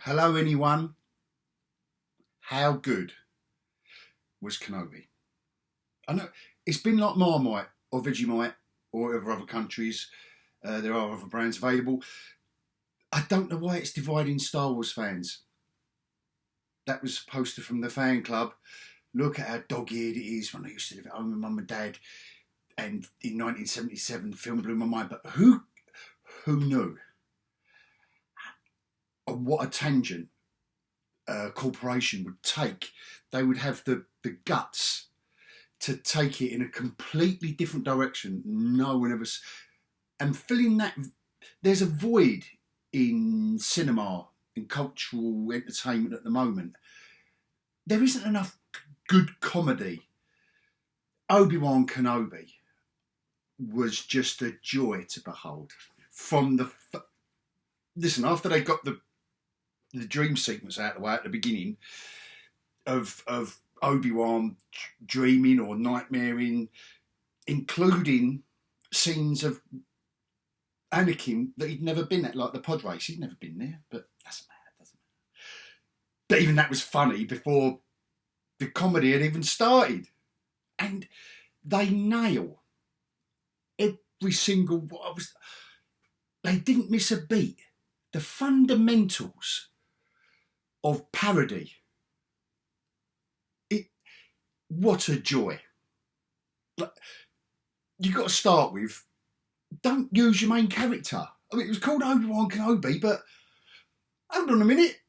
Hello, anyone. How good was Kenobi? I know it's been like Marmite or Vegemite or whatever other countries there are other brands available. I don't know why it's dividing Star Wars fans. That was a poster from the fan club. Look at how dog-eared it is. When I used to live at home with Mum and Dad, and in 1977 the film blew my mind. But who knew? What a tangent a corporation would take. They would have the guts to take it in a completely different direction. No one ever. And filling that, there's a void in cinema, in cultural entertainment at the moment. There isn't enough good comedy. Obi-Wan Kenobi was just a joy to behold. Listen, after they got the dream sequence out of the way at the beginning of Obi-Wan dreaming or nightmaring, including scenes of Anakin that he'd never been at, like the pod race. He'd never been there, but doesn't matter. But even that was funny before the comedy had even started. And they nail every single... They didn't miss a beat. The fundamentals of parody. What a joy. You've got to start with, don't use your main character. I mean, it was called Obi-Wan Kenobi, but hold on a minute.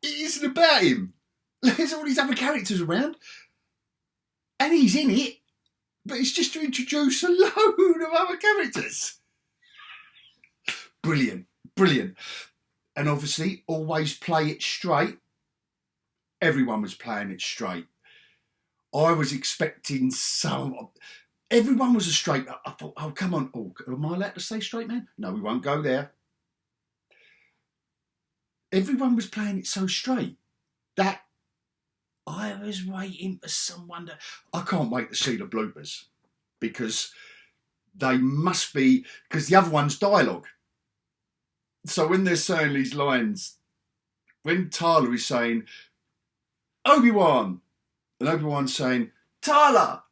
It isn't about him. There's all these other characters around, and he's in it, but it's just to introduce a load of other characters. Brilliant. And obviously, always play it straight. Everyone was playing it straight. I was expecting everyone was a straight. I thought, oh, come on. Oh, am I allowed to say straight man? No, we won't go there. Everyone was playing it so straight that I was waiting for someone to... I can't wait to see the bloopers, because they must be... Because the other one's dialogue. So when they're saying these lines, when Tala is saying, Obi-Wan, and Obi-Wan's saying, Tala,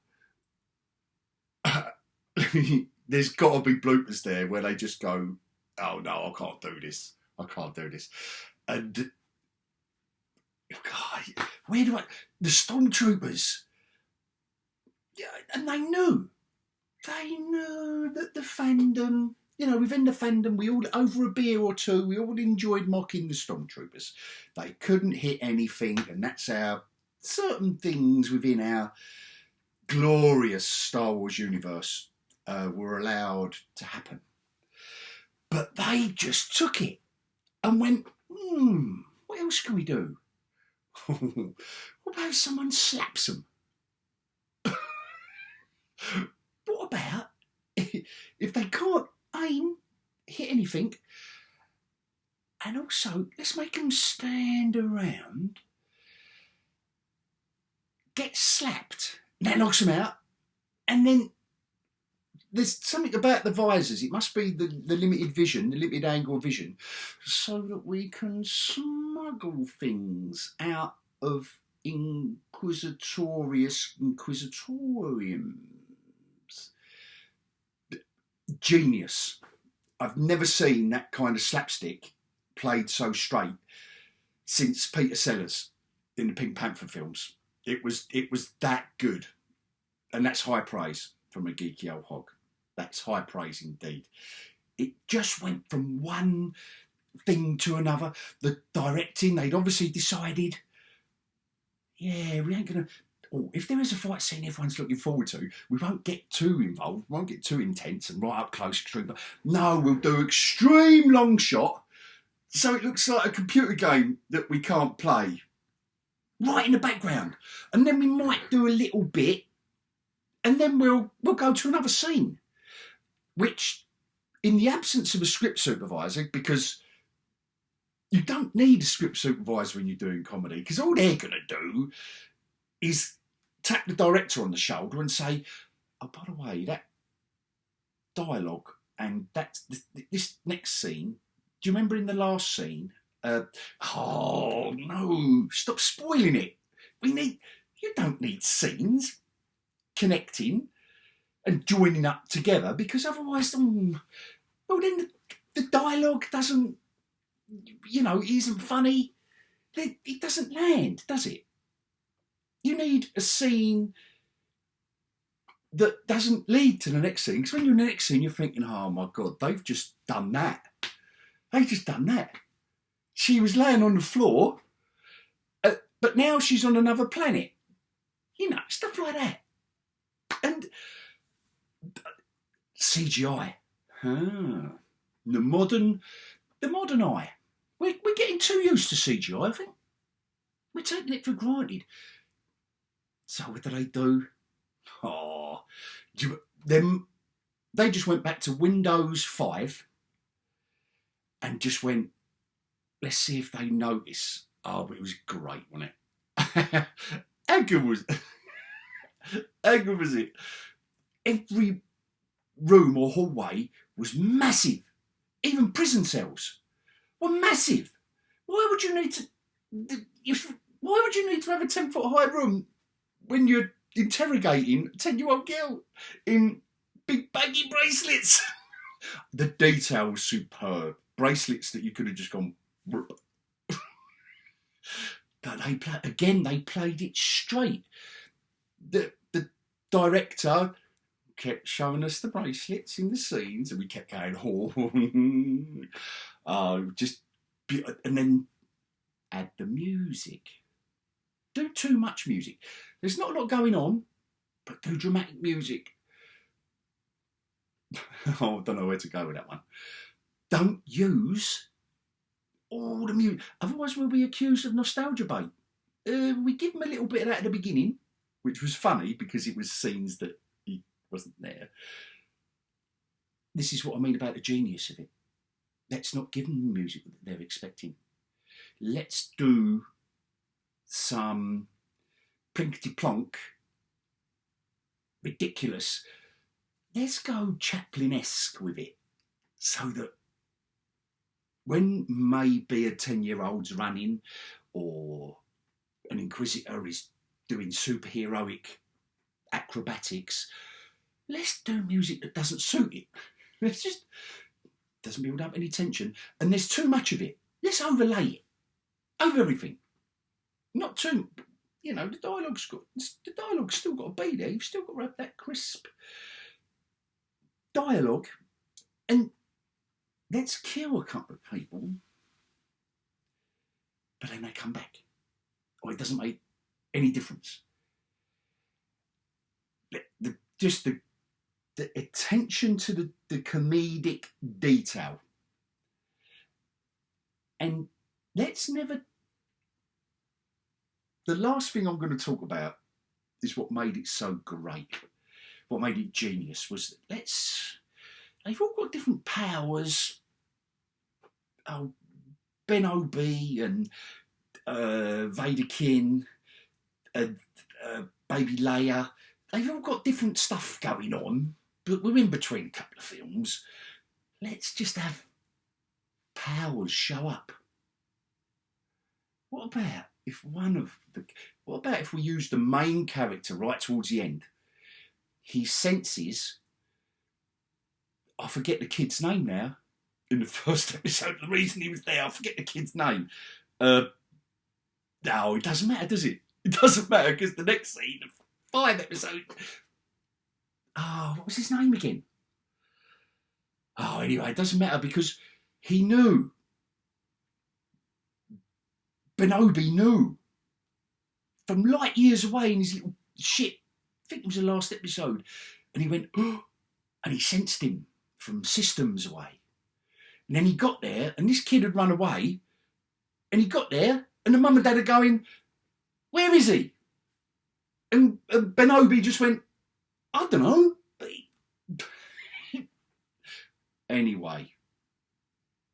there's got to be bloopers there where they just go, oh no, I can't do this. And God, the Stormtroopers, yeah, and they knew that the fandom, within the fandom, we all, over a beer or two, we all enjoyed mocking the Stormtroopers. They couldn't hit anything, and that's how certain things within our glorious Star Wars universe were allowed to happen. But they just took it and went, what else can we do? What about if someone slaps them? What about if they can't hit anything, and also let's make them stand around, get slapped, that knocks them out, and then there's something about the visors. It must be the limited vision, the limited angle vision, so that we can smuggle things out of inquisitoriums. Genius. I've never seen that kind of slapstick played so straight since Peter Sellers in the Pink Panther films. It was that good, and that's high praise from a geekyOlhog. That's high praise indeed. It just went from one thing to another. The directing, they'd obviously decided, yeah, we ain't gonna... Oh, if there is a fight scene everyone's looking forward to, we won't get too involved, won't get too intense and right up close extreme. No, we'll do extreme long shot, so it looks like a computer game that we can't play, right in the background. And then we might do a little bit, and then we'll go to another scene, which, in the absence of a script supervisor, because you don't need a script supervisor when you're doing comedy, because all they're going to do is tap the director on the shoulder and say, oh, by the way, that dialogue and that's this next scene, do you remember in the last scene Oh no! Stop spoiling it. You don't need scenes connecting and joining up together, because otherwise, well, then the dialogue doesn't, isn't funny. It doesn't land, does it? You need a scene that doesn't lead to the next scene, because when you're in the next scene, you're thinking, oh my God, they've just done that. They've just done that. She was laying on the floor, but now she's on another planet. Stuff like that. And CGI. The modern eye. We're getting too used to CGI, I think. We're taking it for granted. So what do they do? They just went back to Windows 5 and just went, let's see if they notice. Oh, but it was great, wasn't it? How good was it? Every room or hallway was massive. Even prison cells were massive. Why would you need to have a 10-foot high room when you're interrogating a 10-year-old girl in big baggy bracelets? The detail was superb. Bracelets that you could have just gone. But they played it straight. The director kept showing us the bracelets in the scenes, and we kept going, and then add the music. Do too much music. There's not a lot going on, but do dramatic music. I don't know where to go with that one. Don't use all the music. Otherwise, we'll be accused of nostalgia bait. We give him a little bit of that at the beginning, which was funny because it was scenes that he wasn't there. This is what I mean about the genius of it. Let's not give them the music that they're expecting. Let's do some plinkety-plonk, ridiculous. Let's go Chaplin-esque with it, so that when maybe a 10-year-old's running, or an Inquisitor is doing superheroic acrobatics, let's do music that doesn't suit it. Let's just doesn't build up any tension, and there's too much of it. Let's overlay it over everything. Not too, the dialogue's still got to be there. You've still got to have that crisp dialogue, and let's kill a couple of people, but then they come back, or it doesn't make any difference. The attention to the comedic detail, and let's never. The last thing I'm going to talk about is what made it so great. What made it genius was they've all got different powers. Oh, Ben Obi and Vaderkin and Baby Leia, they've all got different stuff going on, but we're in between a couple of films. Let's just have powers show up. What about if we use the main character right towards the end? He senses, I forget the kid's name now, in the first episode, the reason he was there, I forget the kid's name. No, it doesn't matter, does it? It doesn't matter, because the next scene, 5 episodes. Oh, what was his name again? Oh, anyway, it doesn't matter, because he knew. Kenobi knew. From light years away in his little ship. I think it was the last episode. And he went, oh, and he sensed him from systems away. And then he got there, and this kid had run away, and he got there, and the mum and dad are going, where is he? And Kenobi just went, I don't know. Anyway,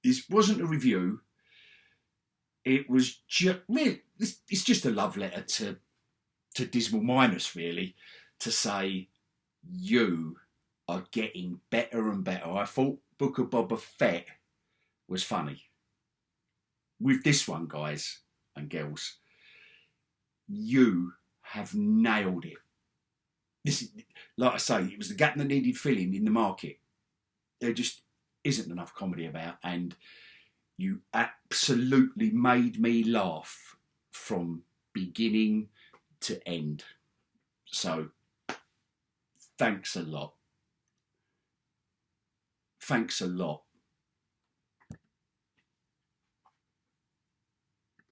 this wasn't a review. It was just, it's just a love letter to Dismal Minus, really, to say, you are getting better and better. I thought Book of Boba Fett was funny. with this one, guys and girls, you have nailed it. This is, like I say, it was the gap that needed filling in the market. There just isn't enough comedy about, and you absolutely made me laugh from beginning to end. So, thanks a lot. Thanks a lot.